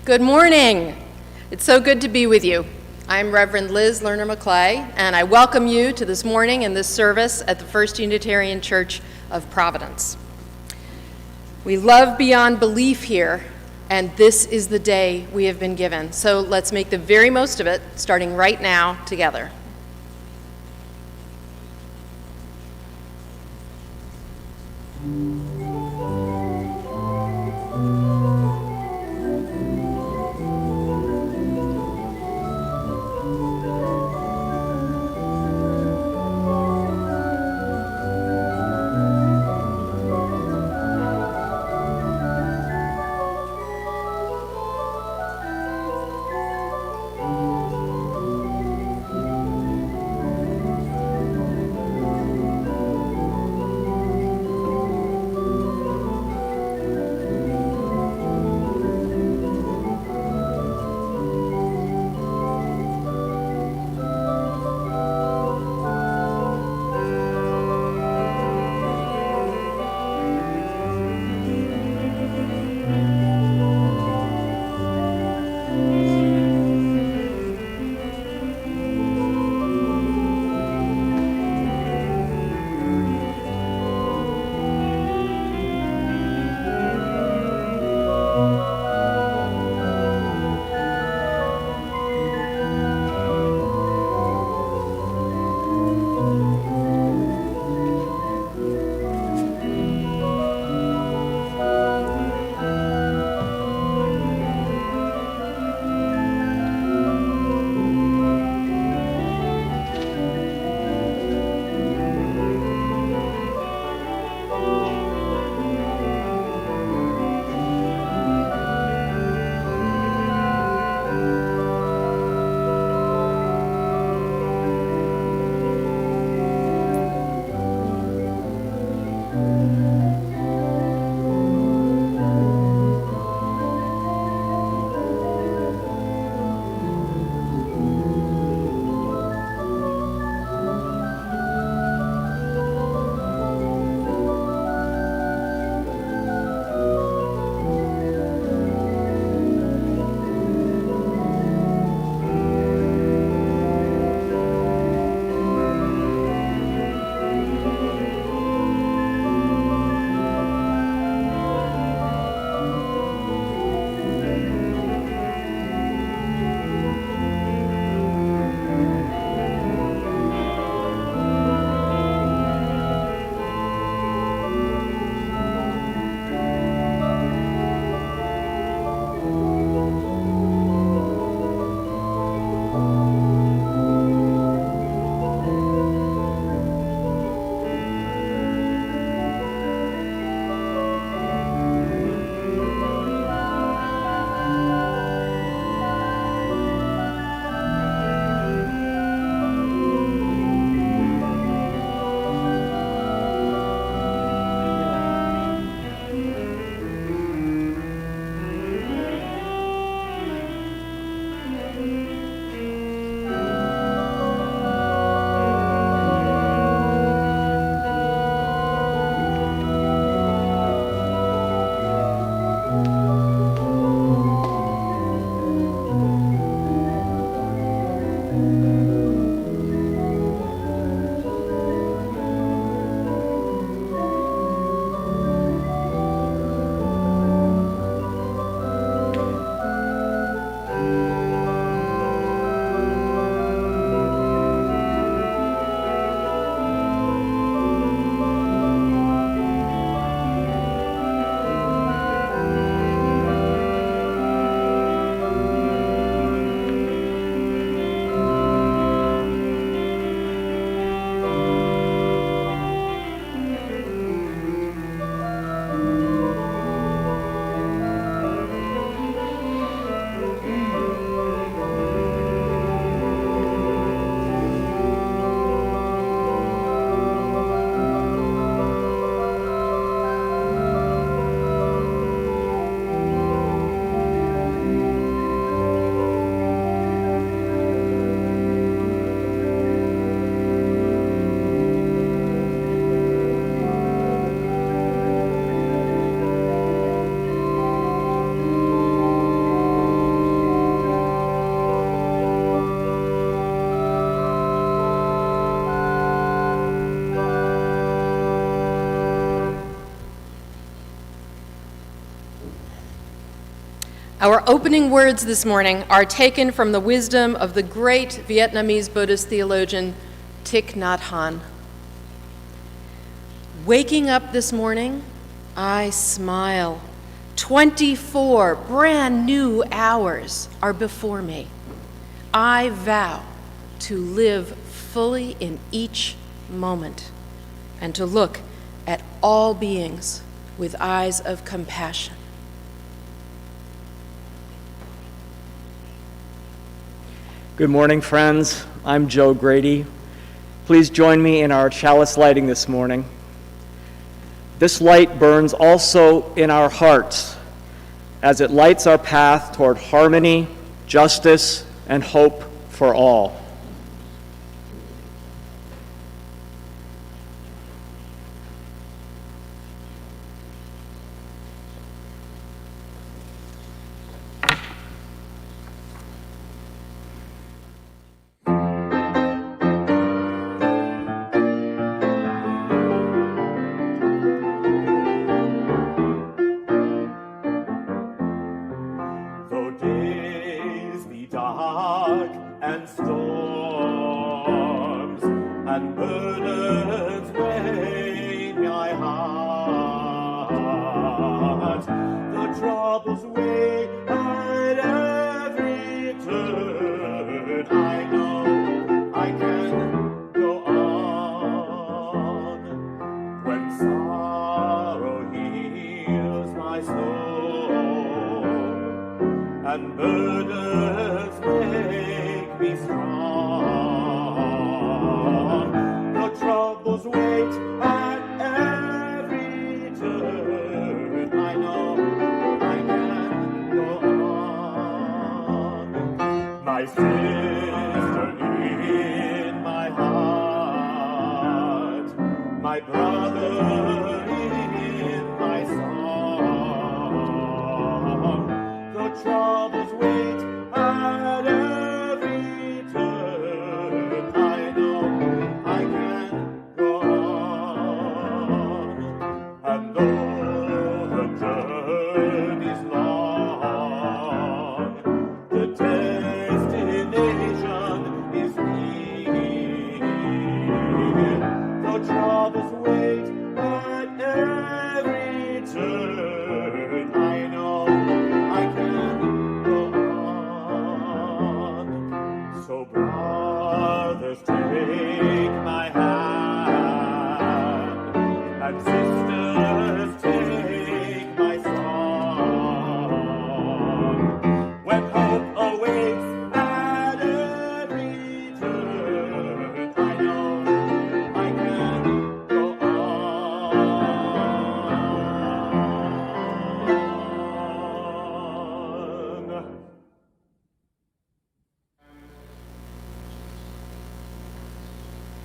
Good morning. It's so good to be with you. I'm Reverend Liz Lerner-McClay, and I welcome you to this morning and this service at the First Unitarian Church of Providence. We love beyond belief here, and this is the day we have been given. So let's make the very most of it, starting right now together. Our opening words this morning are taken from the wisdom of the great Vietnamese Buddhist theologian Thich Nhat Hanh. Waking up this morning, I smile. 24 brand new hours are before me. I vow to live fully in each moment and to look at all beings with eyes of compassion. Good morning, friends. I'm Joe Grady. Please join me in our chalice lighting this morning. This light burns also in our hearts as it lights our path toward harmony, justice, and hope for all.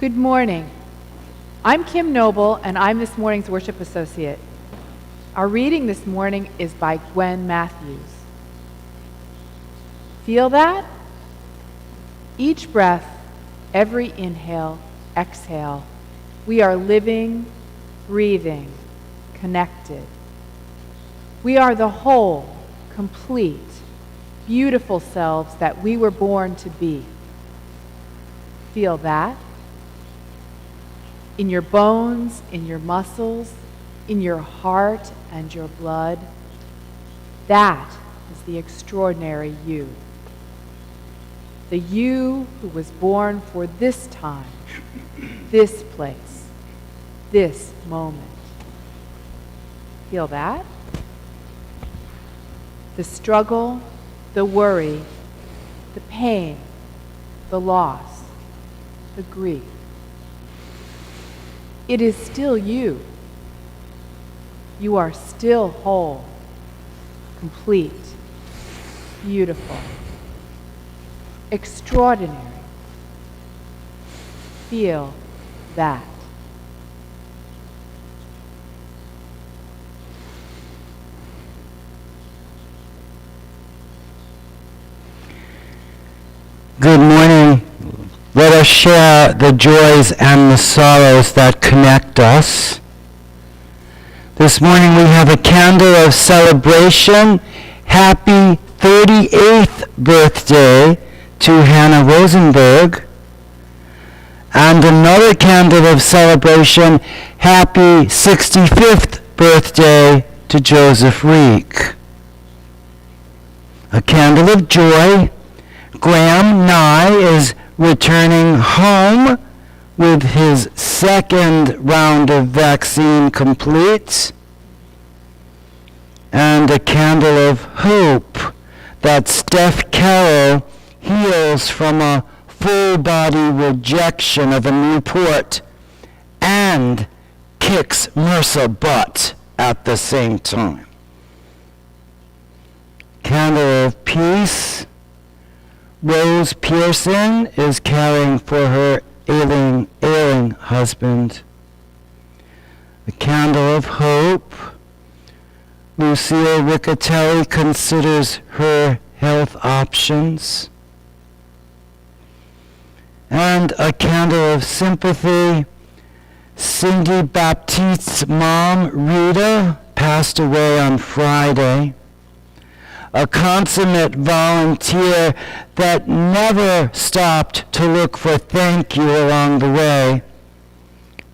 Good morning. I'm Kim Noble, and I'm this morning's worship associate. Our reading this morning is by Gwen Matthews. Feel that? Each breath, every inhale, exhale, we are living, breathing, connected. We are the whole, complete, beautiful selves that we were born to be. Feel that? In your bones, in your muscles, in your heart and your blood. That is the extraordinary you. The you who was born for this time, this place, this moment. Feel that? The struggle, the worry, the pain, the loss, the grief. It is still you. You are still whole, complete, beautiful, extraordinary. Feel that. Good morning. Let us share the joys and the sorrows that connect us. This morning we have a candle of celebration happy 38th birthday to Hannah Rosenberg. And another candle of celebration, happy 65th birthday to Joseph Reek. A candle of joy, Graham Nye is returning home with his second round of vaccine complete. And a candle of hope that Steph Carroll heals from a full-body rejection of a Newport and kicks MRSA butt at the same time. Candle of peace, Rose Pearson is caring for her ailing husband. The candle of hope, Lucille Riccatelli considers her health options. And a candle of sympathy, Cindy Baptiste's mom, Rita, passed away on Friday. A consummate volunteer that never stopped to look for thank you along the way.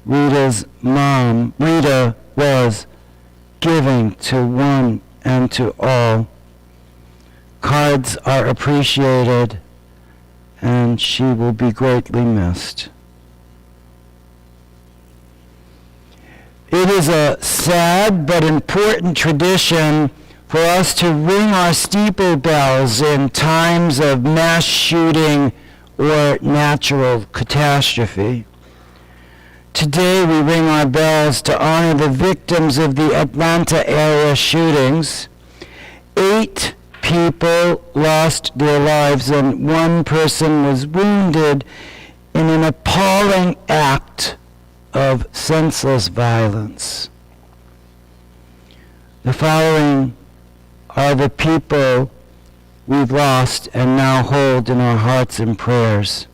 Rita's mom, Rita, was giving to one and to all. Cards are appreciated, and she will be greatly missed. It is a sad but important tradition for us to ring our steeple bells in times of mass shooting or natural catastrophe. Today we ring our bells to honor the victims of the Atlanta area shootings. 8 people lost their lives and 1 person was wounded in an appalling act of senseless violence. The following are the people we've lost and now hold in our hearts and prayers.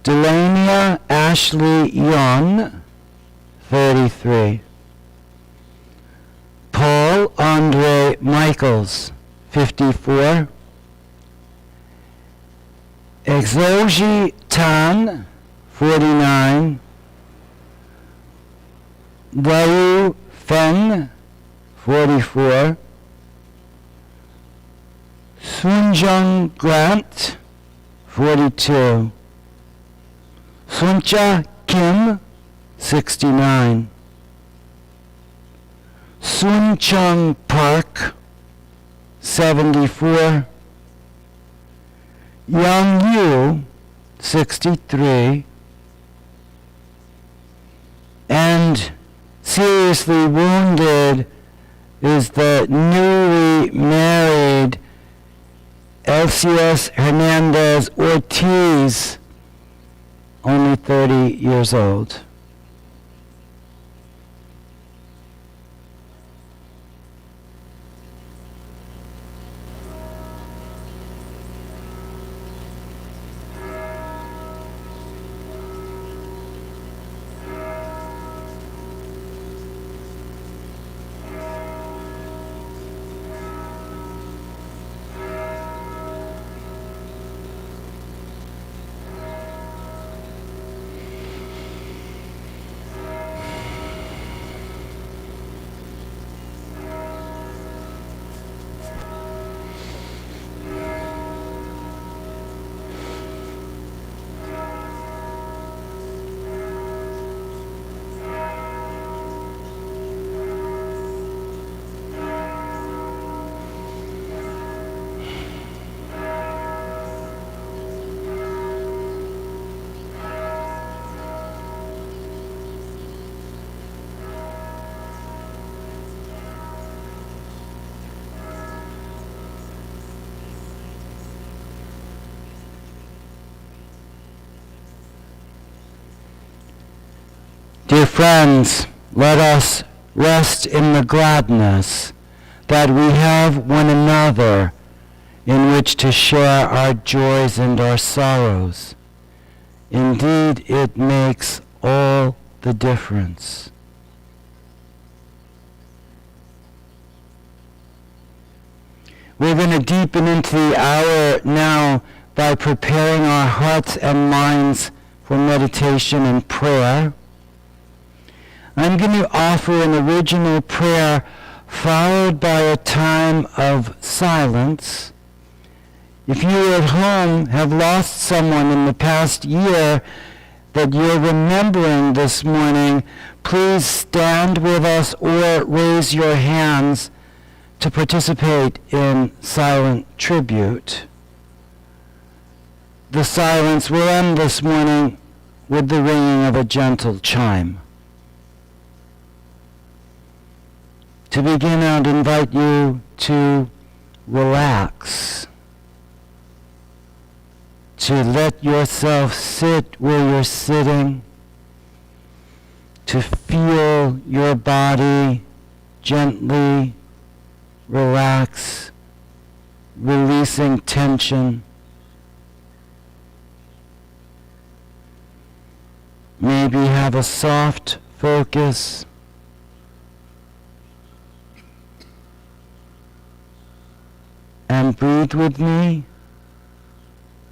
Delania Ashley Young, 33. Paul Andre Michaels, 54. Exoji Tan, 49. Dayu Feng, 44. Sunjung Grant, 42. Suncha Kim, 69. Sun Chung Park, 74. Young Yu, 63. And seriously wounded is the newly married LCS Hernandez Ortiz, only 30 years old. Dear friends, let us rest in the gladness that we have one another in which to share our joys and our sorrows. Indeed, it makes all the difference. We're going to deepen into the hour now by preparing our hearts and minds for meditation and prayer. I'm going to offer an original prayer followed by a time of silence. If you at home have lost someone in the past year that you're remembering this morning, please stand with us or raise your hands to participate in silent tribute. The silence will end this morning with the ringing of a gentle chime. To begin, I'd invite you to relax, to let yourself sit where you're sitting, to feel your body gently relax, releasing tension. Maybe have a soft focus. And breathe with me.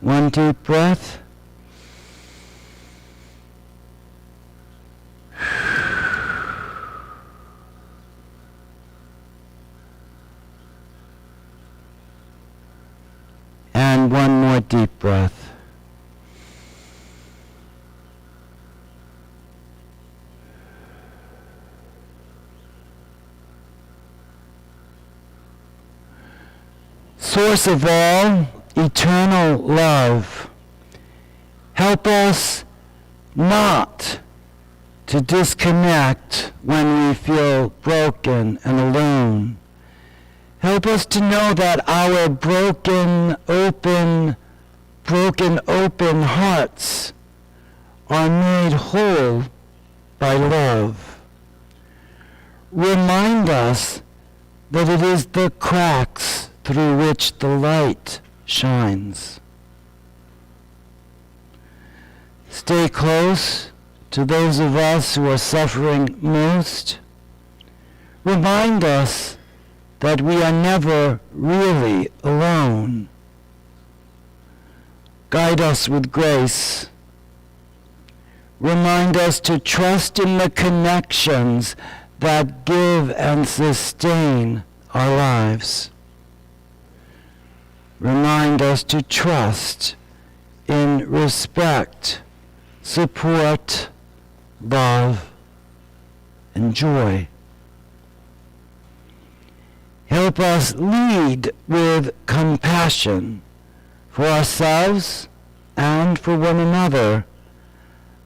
One deep breath. And one more deep breath. Source of all, eternal love, help us not to disconnect when we feel broken and alone. Help us to know that our broken open hearts are made whole by love. Remind us that it is the cracks through which the light shines. Stay close to those of us who are suffering most. Remind us that we are never really alone. Guide us with grace. Remind us to trust in the connections that give and sustain our lives. Remind us to trust in respect, support, love, and joy. Help us lead with compassion for ourselves and for one another,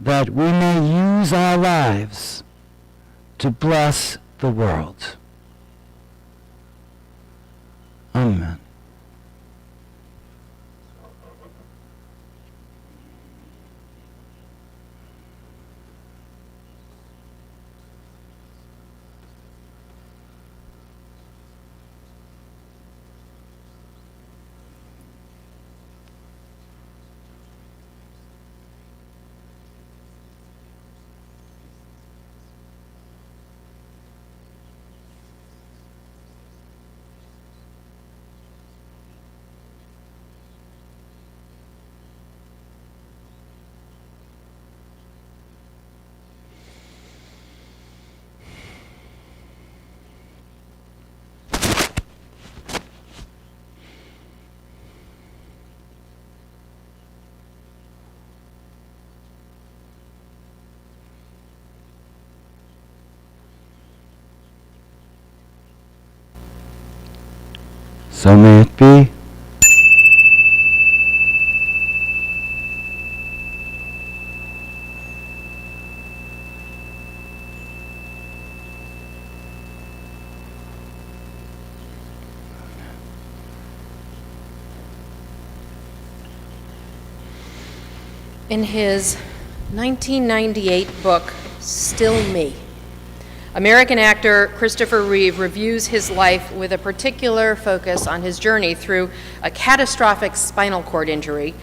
that we may use our lives to bless the world. Amen. So may it be. In his 1998 book, Still Me, American actor Christopher Reeve reviews his life with a particular focus on his journey through a catastrophic spinal cord injury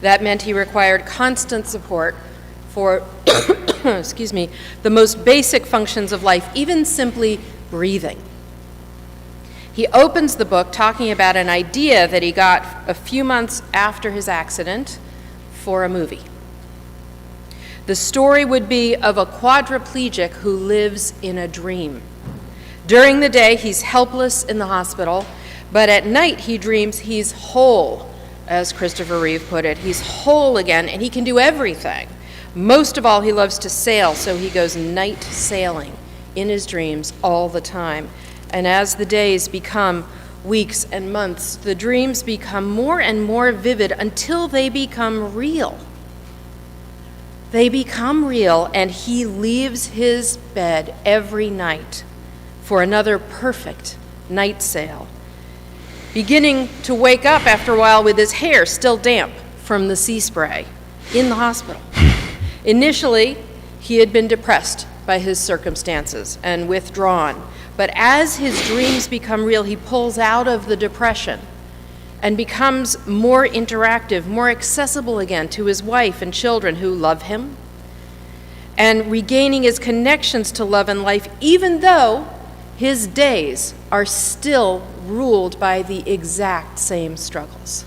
that meant he required constant support for the most basic functions of life, even simply breathing. He opens the book talking about an idea that he got a few months after his accident for a movie. The story would be of a quadriplegic who lives in a dream. During the day, he's helpless in the hospital, but at night he dreams he's whole, as Christopher Reeve put it. He's whole again, and he can do everything. Most of all, he loves to sail, so he goes night sailing in his dreams all the time. And as the days become weeks and months, the dreams become more and more vivid until they become real. They become real, and he leaves his bed every night for another perfect night sail, beginning to wake up after a while with his hair still damp from the sea spray in the hospital. Initially, he had been depressed by his circumstances and withdrawn. But as his dreams become real, he pulls out of the depression and becomes more interactive, more accessible again to his wife and children who love him, and regaining his connections to love and life, even though his days are still ruled by the exact same struggles.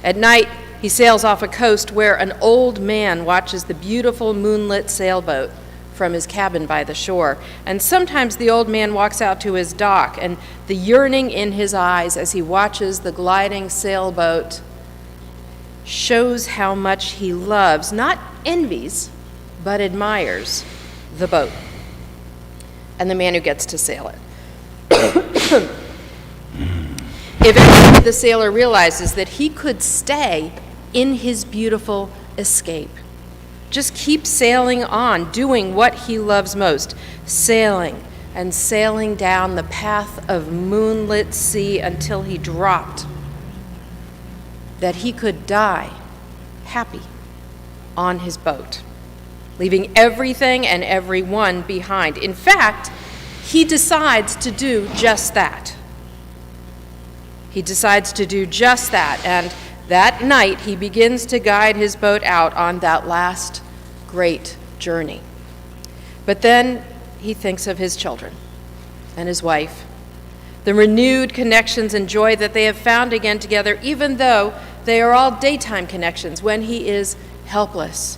At night, he sails off a coast where an old man watches the beautiful moonlit sailboat from his cabin by the shore. And sometimes the old man walks out to his dock, and the yearning in his eyes as he watches the gliding sailboat shows how much he loves, not envies, but admires the boat and the man who gets to sail it. Eventually, the sailor realizes that he could stay in his beautiful escape. Just keep sailing on, doing what he loves most, sailing and sailing down the path of moonlit sea until he dropped, that he could die happy on his boat, leaving everything and everyone behind. In fact, he decides to do just that. He decides to do just that, and that night, he begins to guide his boat out on that last great journey. But then he thinks of his children and his wife, the renewed connections and joy that they have found again together, even though they are all daytime connections when he is helpless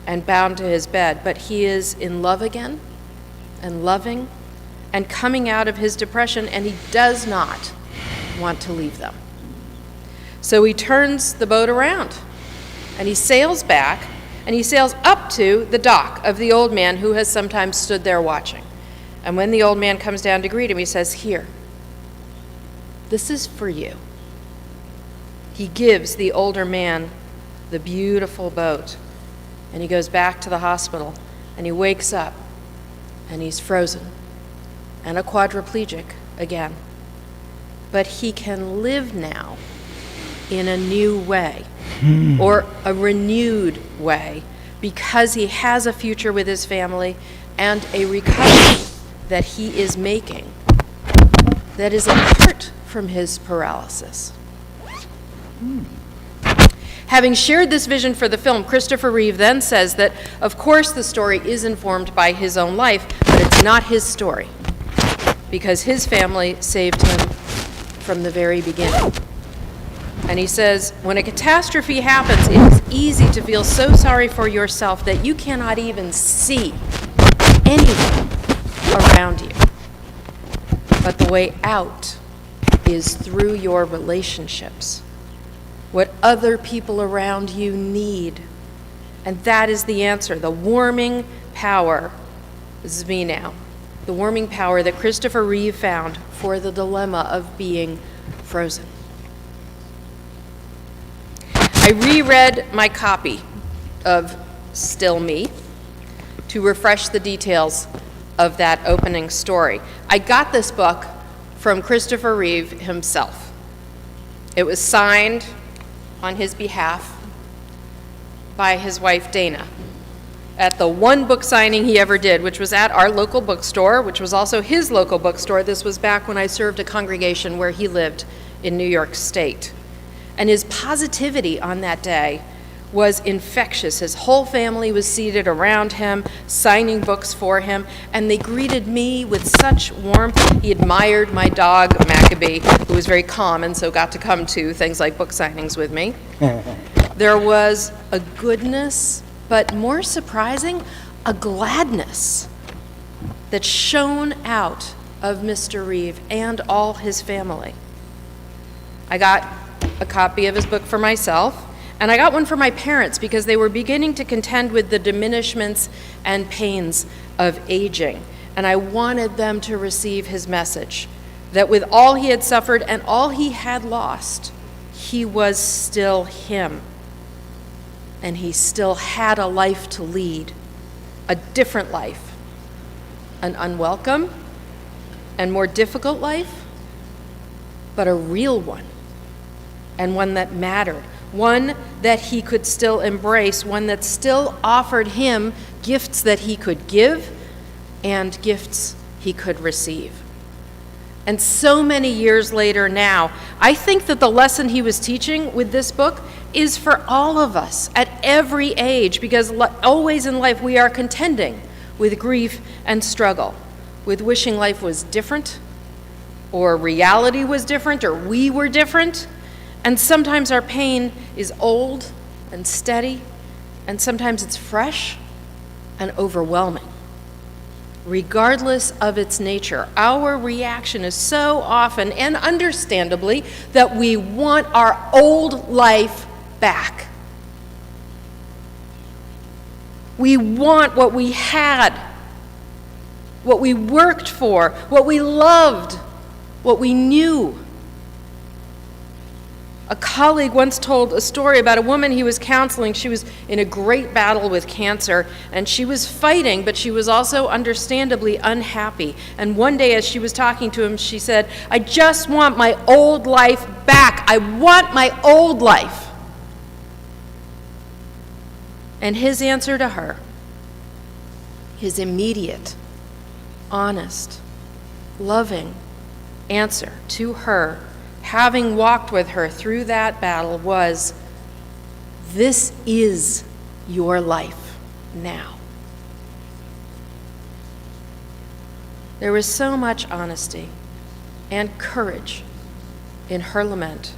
and bound to his bed. But he is in love again and loving and coming out of his depression, and he does not want to leave them. So he turns the boat around, and he sails back, and he sails up to the dock of the old man who has sometimes stood there watching. And when the old man comes down to greet him, he says, "Here, this is for you." He gives the older man the beautiful boat, and he goes back to the hospital, and he wakes up, and he's frozen and a quadriplegic again. But he can live now in a new way, or a renewed way, because he has a future with his family and a recovery that he is making that is apart from his paralysis. Having shared this vision for the film, Christopher Reeve then says that, of course, the story is informed by his own life, but it's not his story, because his family saved him from the very beginning. And he says, when a catastrophe happens, it is easy to feel so sorry for yourself that you cannot even see anyone around you. But the way out is through your relationships, what other people around you need. And that is the answer, the warming power, this is me now, the warming power that Christopher Reeve found for the dilemma of being frozen. I reread my copy of Still Me to refresh the details of that opening story. I got this book from Christopher Reeve himself. It was signed on his behalf by his wife Dana at the one book signing he ever did, which was at our local bookstore, which was also his local bookstore. This was back when I served a congregation where he lived in New York State. And his positivity on that day was infectious. His whole family was seated around him, signing books for him, and they greeted me with such warmth. He admired my dog, Maccabee, who was very calm and so got to come to things like book signings with me. There was a goodness, but more surprising, a gladness that shone out of Mr. Reeve and all his family. I got a copy of his book for myself, and I got one for my parents because they were beginning to contend with the diminishments and pains of aging. And I wanted them to receive his message, that with all he had suffered and all he had lost, he was still him. And he still had a life to lead, a different life, an unwelcome and more difficult life, but a real one, and one that mattered. One that he could still embrace, one that still offered him gifts that he could give and gifts he could receive. And so many years later now, I think that the lesson he was teaching with this book is for all of us at every age, because always in life we are contending with grief and struggle, with wishing life was different, or reality was different, or we were different. And sometimes our pain is old and steady, and sometimes it's fresh and overwhelming. Regardless of its nature, our reaction is so often, and understandably, that we want our old life back. We want what we had, what we worked for, what we loved, what we knew. A colleague once told a story about a woman he was counseling. She was in a great battle with cancer, and she was fighting, but she was also understandably unhappy. And one day as she was talking to him, she said, "I just want my old life back. I want my old life." And his answer to her, his immediate, honest, loving answer to her, having walked with her through that battle, was, "This is your life now." There was so much honesty and courage in her lament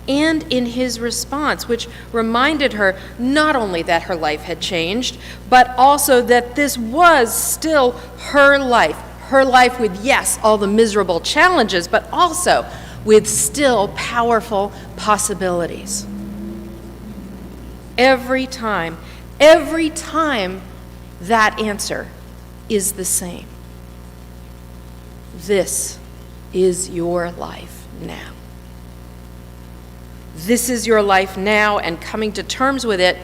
and in his response, which reminded her not only that her life had changed, but also that this was still her life with, yes, all the miserable challenges, but also with still powerful possibilities. Every time, that answer is the same. This is your life now. This is your life now, and coming to terms with it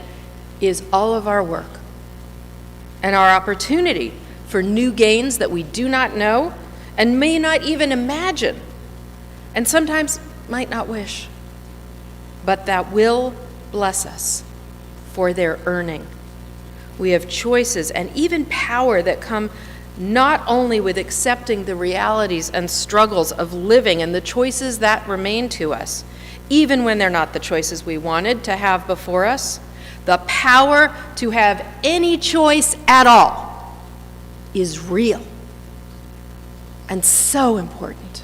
is all of our work and our opportunity for new gains that we do not know and may not even imagine, and sometimes might not wish, but that will bless us for their earning. We have choices and even power that come not only with accepting the realities and struggles of living and the choices that remain to us, even when they're not the choices we wanted to have before us. The power to have any choice at all is real and so important.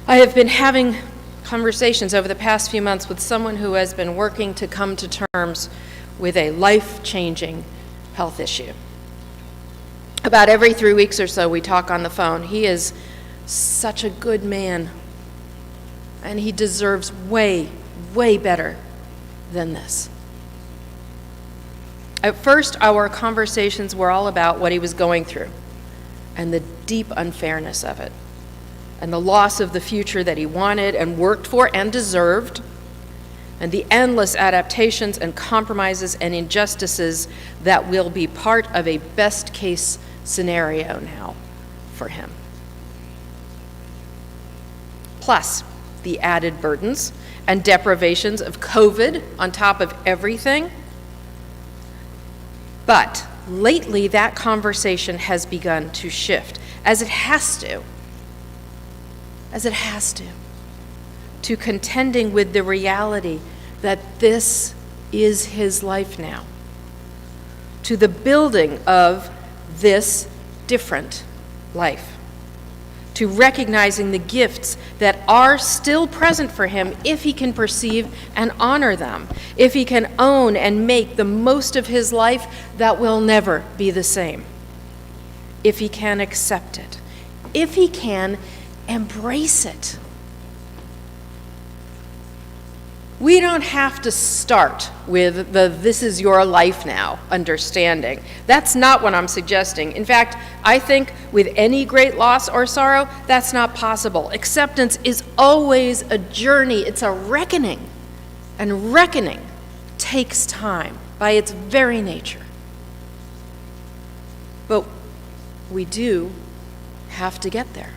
I have been having conversations over the past few months with someone who has been working to come to terms with a life-changing health issue. About every 3 weeks or so, we talk on the phone. He is such a good man, and he deserves way, way better than this. At first, our conversations were all about what he was going through and the deep unfairness of it, and the loss of the future that he wanted and worked for and deserved, and the endless adaptations and compromises and injustices that will be part of a best-case scenario now for him. Plus, the added burdens and deprivations of COVID on top of everything. But lately, that conversation has begun to shift, as it has to, to contending with the reality that this is his life now, to the building of this different life, to recognizing the gifts that are still present for him if he can perceive and honor them, if he can own and make the most of his life that will never be the same, if he can accept it, if he can embrace it. We don't have to start with the "this is your life now" understanding. That's not what I'm suggesting. In fact, I think with any great loss or sorrow, that's not possible. Acceptance is always a journey. It's a reckoning. And reckoning takes time by its very nature. But we do have to get there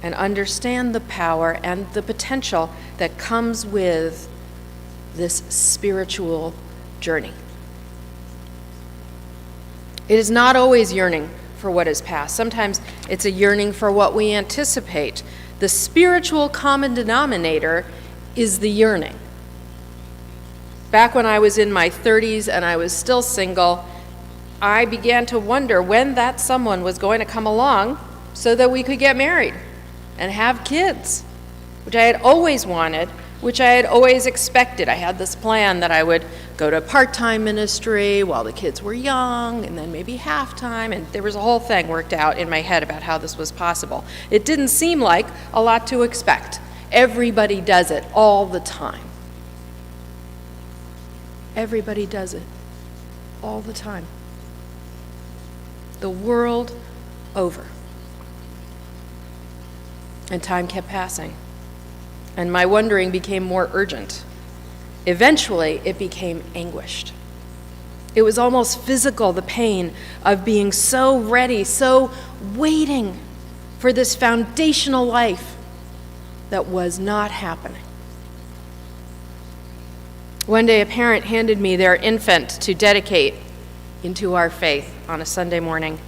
and understand the power and the potential that comes with this spiritual journey. It is not always yearning for what is past. Sometimes it's a yearning for what we anticipate. The spiritual common denominator is the yearning. Back when I was in my 30s and I was still single, I began to wonder when that someone was going to come along so that we could get married and have kids, which I had always wanted, which I had always expected. I had this plan that I would go to part-time ministry while the kids were young, and then maybe half-time, and there was a whole thing worked out in my head about how this was possible. It didn't seem like a lot to expect. Everybody does it all the time. Everybody does it all the time. The world over. And time kept passing. And my wondering became more urgent. Eventually, it became anguished. It was almost physical, the pain of being so ready, so waiting for this foundational life that was not happening. One day, a parent handed me their infant to dedicate into our faith on a Sunday morning.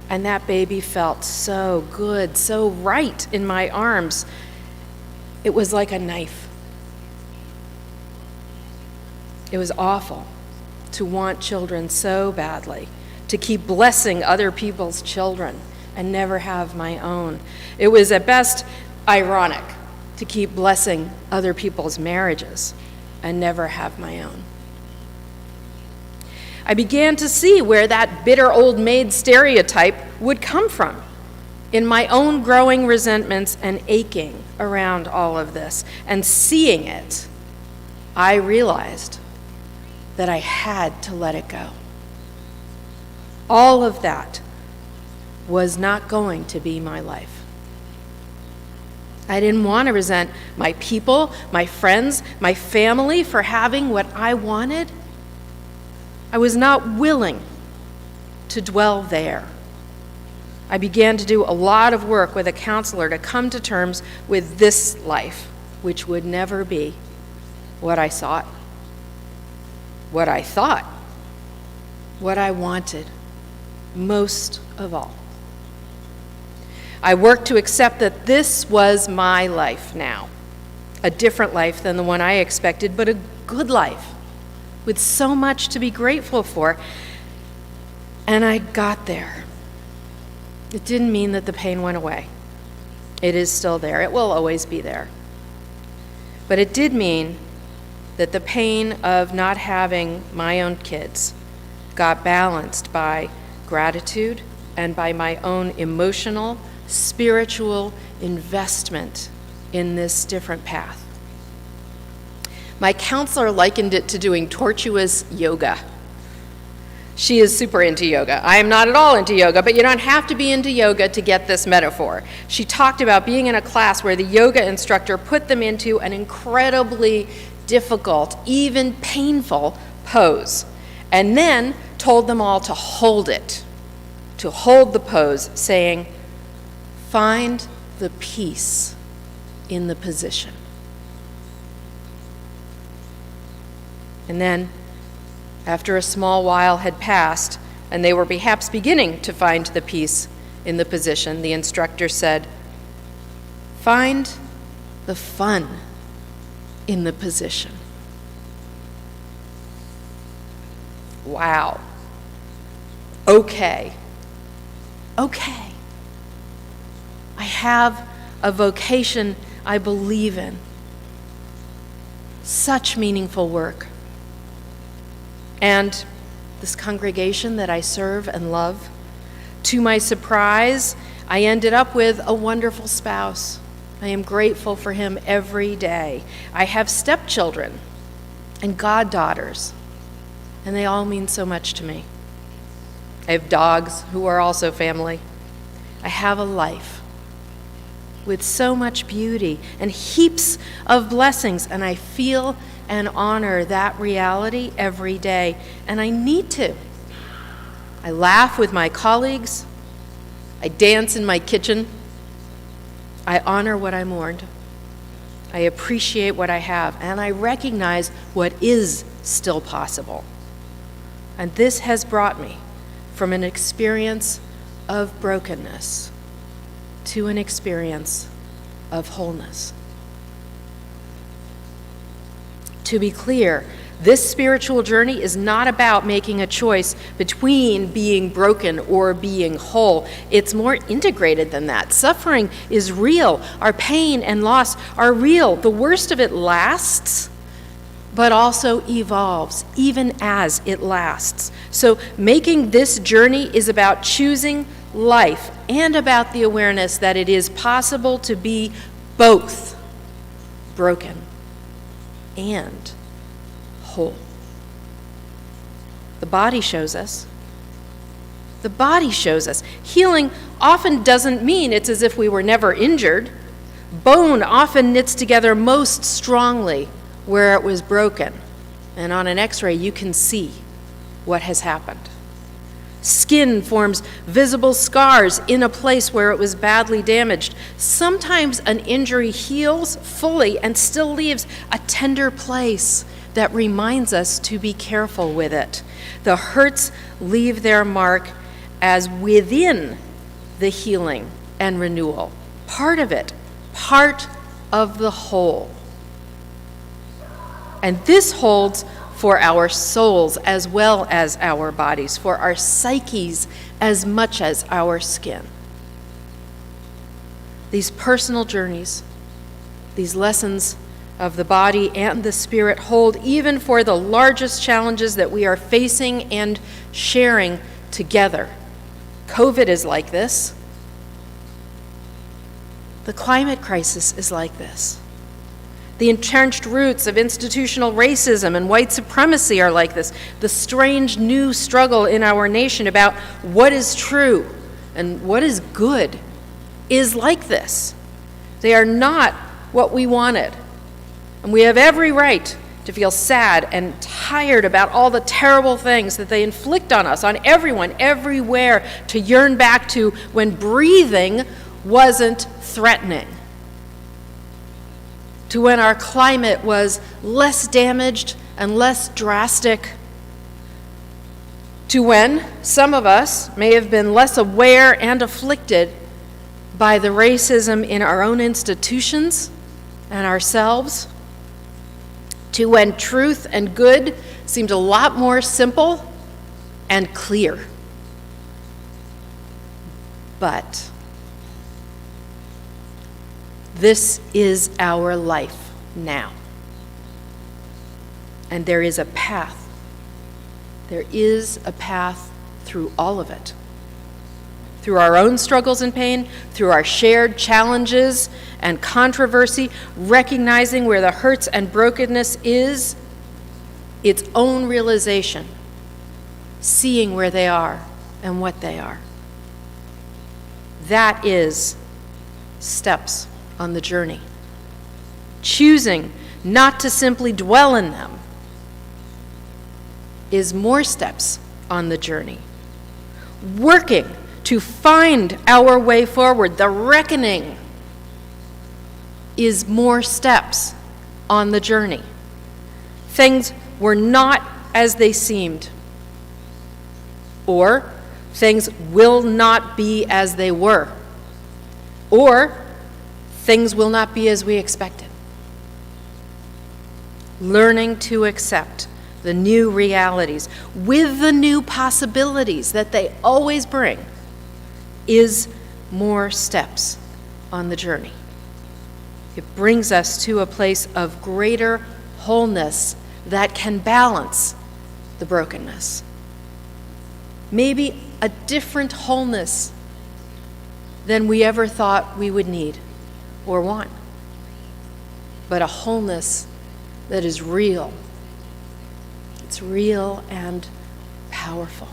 And that baby felt so good, so right in my arms. It was like a knife. It was awful to want children so badly, to keep blessing other people's children and never have my own. It was at best ironic to keep blessing other people's marriages and never have my own. I began to see where that bitter old maid stereotype would come from in my own growing resentments and aching around all of this. And seeing it, I realized that I had to let it go. All of that was not going to be my life. I didn't want to resent my people, my friends, my family for having what I wanted. I was not willing to dwell there. I began to do a lot of work with a counselor to come to terms with this life, which would never be what I sought, what I thought, what I wanted most of all. I worked to accept that this was my life now, a different life than the one I expected, but a good life with so much to be grateful for. And I got there. It didn't mean that the pain went away. It is still there. It will always be there. But it did mean that the pain of not having my own kids got balanced by gratitude and by my own emotional, spiritual investment in this different path. My counselor likened it to doing tortuous yoga. She is super into yoga. I am not at all into yoga, but you don't have to be into yoga to get this metaphor. She talked about being in a class where the yoga instructor put them into an incredibly difficult, even painful pose, and then told them all to hold it, to hold the pose, saying, "Find the peace in the position." And then, after a small while had passed, and they were perhaps beginning to find the peace in the position, the instructor said, "Find the fun in the position. Wow. Okay. I have a vocation I believe in. Such meaningful work. And this congregation that I serve and love, to my surprise, I ended up with a wonderful spouse. I am grateful for him every day. I have stepchildren and goddaughters, and they all mean so much to me. I have dogs who are also family. I have a life with so much beauty and heaps of blessings, and I feel and honor that reality every day, and I need to. I laugh with my colleagues. I dance in my kitchen. I honor what I mourned. I appreciate what I have, and I recognize what is still possible. And this has brought me from an experience of brokenness to an experience of wholeness. To be clear, this spiritual journey is not about making a choice between being broken or being whole. It's more integrated than that. Suffering is real. Our pain and loss are real. The worst of it lasts, but also evolves, even as it lasts. So making this journey is about choosing life and about the awareness that it is possible to be both broken and whole. The body shows us. The body shows us. Healing often doesn't mean it's as if we were never injured. Bone often knits together most strongly where it was broken. And on an X-ray, you can see what has happened. Skin forms visible scars in a place where it was badly damaged. Sometimes an injury heals fully and still leaves a tender place that reminds us to be careful with it. The hurts leave their mark as within the healing and renewal. Part of it, part of the whole. And this holds for our souls as well as our bodies, for our psyches as much as our skin. These personal journeys, these lessons of the body and the spirit hold even for the largest challenges that we are facing and sharing together. COVID is like this. The climate crisis is like this. The entrenched roots of institutional racism and white supremacy are like this. The strange new struggle in our nation about what is true and what is good is like this. They are not what we wanted. And we have every right to feel sad and tired about all the terrible things that they inflict on us, on everyone, everywhere, to yearn back to when breathing wasn't threatening, to when our climate was less damaged and less drastic, to when some of us may have been less aware and afflicted by the racism in our own institutions and ourselves, to when truth and good seemed a lot more simple and clear. But this is our life now. And there is a path. There is a path through all of it. Through our own struggles and pain, through our shared challenges and controversy, recognizing where the hurts and brokenness is, its own realization, seeing where they are and what they are. That is steps on the journey. Choosing not to simply dwell in them is more steps on the journey. Working to find our way forward, the reckoning, is more steps on the journey. Things were not as they seemed, or things will not be as they were, or Things will not be as we expected. Learning to accept the new realities with the new possibilities that they always bring is more steps on the journey. It brings us to a place of greater wholeness that can balance the brokenness. Maybe a different wholeness than we ever thought we would need or want, but a wholeness that is real. It's real and powerful.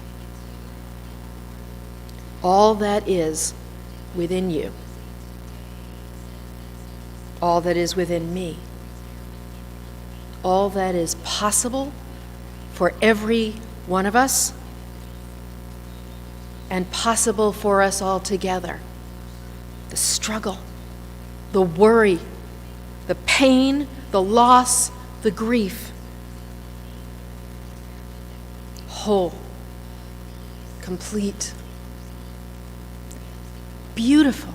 All that is within you, all that is within me, all that is possible for every one of us and possible for us all together. The struggle, the worry, the pain, the loss, the grief. Whole, complete, beautiful,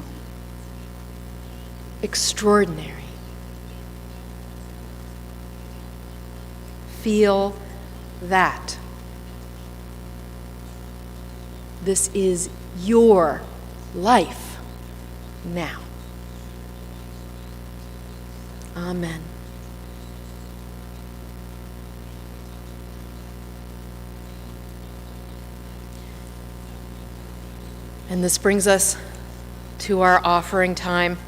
extraordinary. Feel that. This is your life now. Amen. And this brings us to our offering time,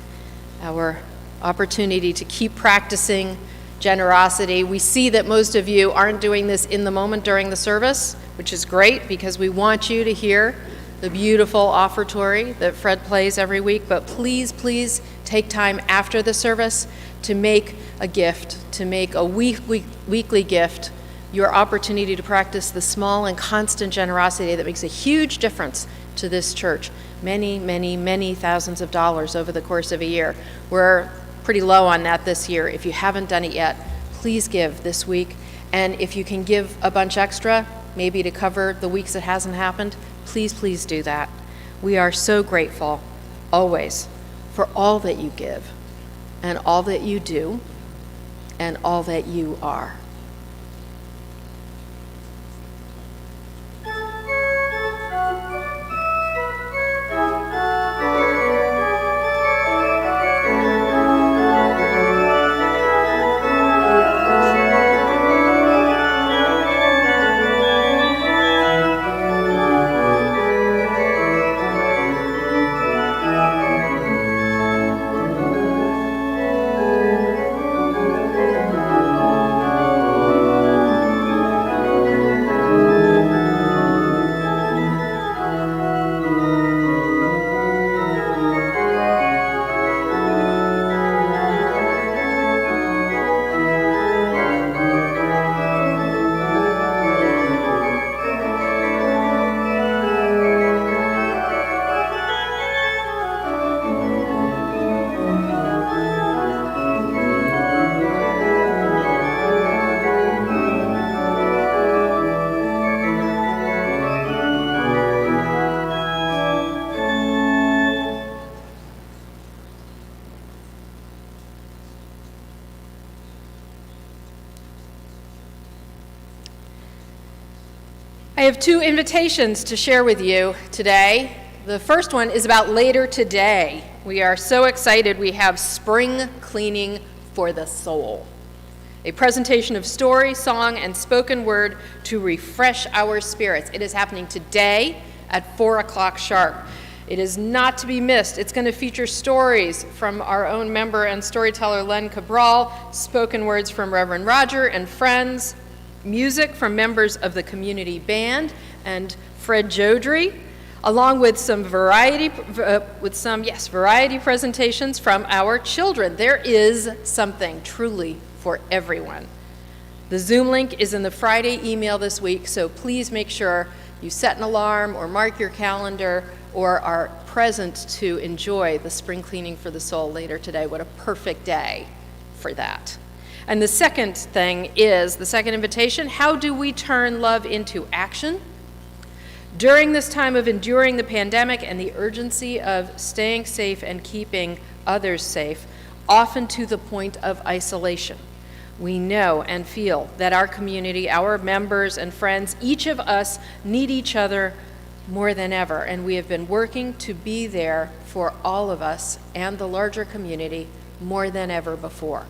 our opportunity to keep practicing generosity. We see that most of you aren't doing this in the moment during the service, which is great because we want you to hear the beautiful offertory that Fred plays every week. But please, please take time after the service to make a gift, to make a weekly gift, your opportunity to practice the small and constant generosity that makes a huge difference to this church. Many, many, many thousands of dollars over the course of a year. We're pretty low on that this year. If you haven't done it yet, please give this week. And if you can give a bunch extra, maybe to cover the weeks it hasn't happened, please, please do that. We are so grateful, always, for all that you give, and all that you do, and all that you are. I have two invitations to share with you today. The first one is about later today. We are so excited. We have Spring Cleaning for the Soul, a presentation of story, song, and spoken word to refresh our spirits. It is happening today at 4 o'clock sharp. It is not to be missed. It's going to feature stories from our own member and storyteller Len Cabral, spoken words from Reverend Roger and friends, music from members of the community band and Fred Jodry, along with some variety presentations from our children. There is something truly for everyone. The Zoom link is in the Friday email this week, so please make sure you set an alarm or mark your calendar or are present to enjoy the Spring Cleaning for the Soul later today. What a perfect day for that. And the second thing is, the second invitation, how do we turn love into action? During this time of enduring the pandemic and the urgency of staying safe and keeping others safe, often to the point of isolation. We know and feel that our community, our members and friends, each of us need each other more than ever, and we have been working to be there for all of us and the larger community more than ever before.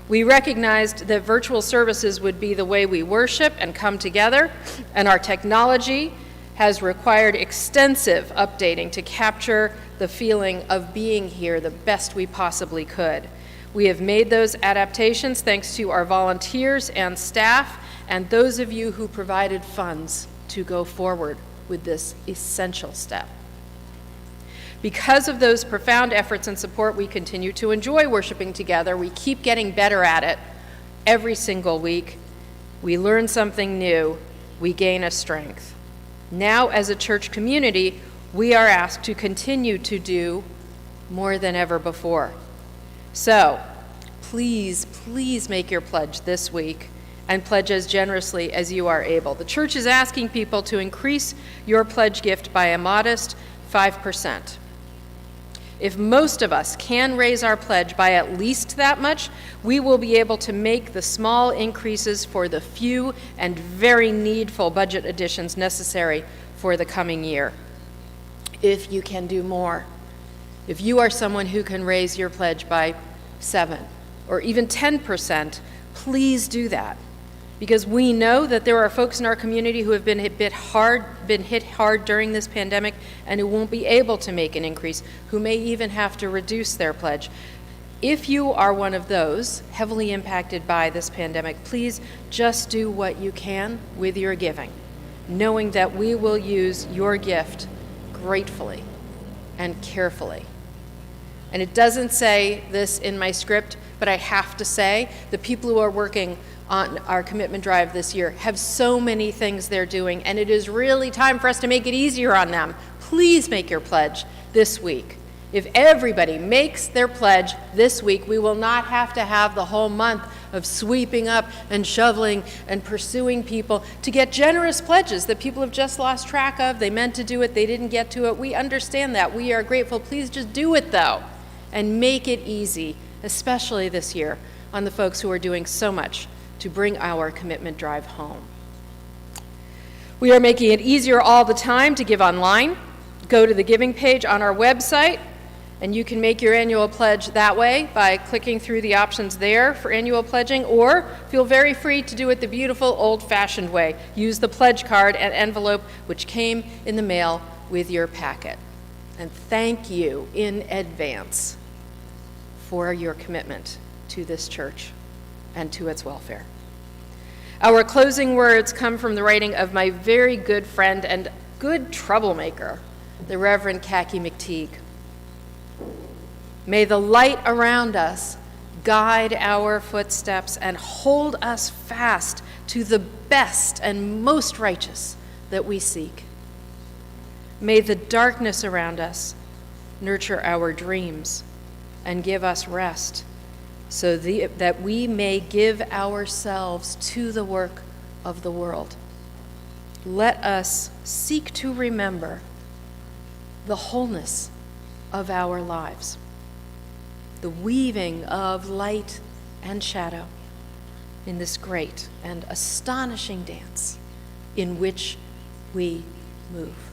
We recognized that virtual services would be the way we worship and come together, and our technology has required extensive updating to capture the feeling of being here the best we possibly could. We have made those adaptations thanks to our volunteers and staff and those of you who provided funds to go forward with this essential step. Because of those profound efforts and support, we continue to enjoy worshiping together. We keep getting better at it every single week. We learn something new. We gain a strength. Now, as a church community, we are asked to continue to do more than ever before. So, please make your pledge this week and pledge as generously as you are able. The church is asking people to increase your pledge gift by a modest 5%. If most of us can raise our pledge by at least that much, we will be able to make the small increases for the few and very needful budget additions necessary for the coming year. If you can do more, if you are someone who can raise your pledge by 7 or even 10%, please do that. Because we know that there are folks in our community who have been hit hard during this pandemic and who won't be able to make an increase, who may even have to reduce their pledge. If you are one of those heavily impacted by this pandemic, please just do what you can with your giving, knowing that we will use your gift gratefully and carefully. And it doesn't say this in my script, but I have to say, the people who are working on our commitment drive this year have so many things they're doing, and it is really time for us to make it easier on them. Please make your pledge this week. If everybody makes their pledge this week, we will not have to have the whole month of sweeping up and shoveling and pursuing people to get generous pledges that people have just lost track of. They meant to do it, they didn't get to it. We understand that. We are grateful. Please just do it, though, and make it easy, especially this year, on the folks who are doing so much to bring our commitment drive home. We are making it easier all the time to give online. Go to the giving page on our website, and you can make your annual pledge that way by clicking through the options there for annual pledging, or feel very free to do it the beautiful old-fashioned way. Use the pledge card and envelope which came in the mail with your packet. And thank you in advance for your commitment to this church and to its welfare. Our closing words come from the writing of my very good friend and good troublemaker, the Reverend Khaki McTeague. May the light around us guide our footsteps and hold us fast to the best and most righteous that we seek. May the darkness around us nurture our dreams and give us rest, so that we may give ourselves to the work of the world. Let us seek to remember the wholeness of our lives, the weaving of light and shadow in this great and astonishing dance in which we move.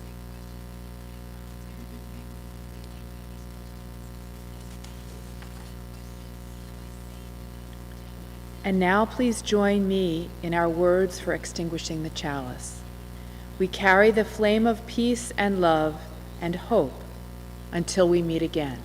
And now please join me in our words for extinguishing the chalice. We carry the flame of peace and love and hope until we meet again.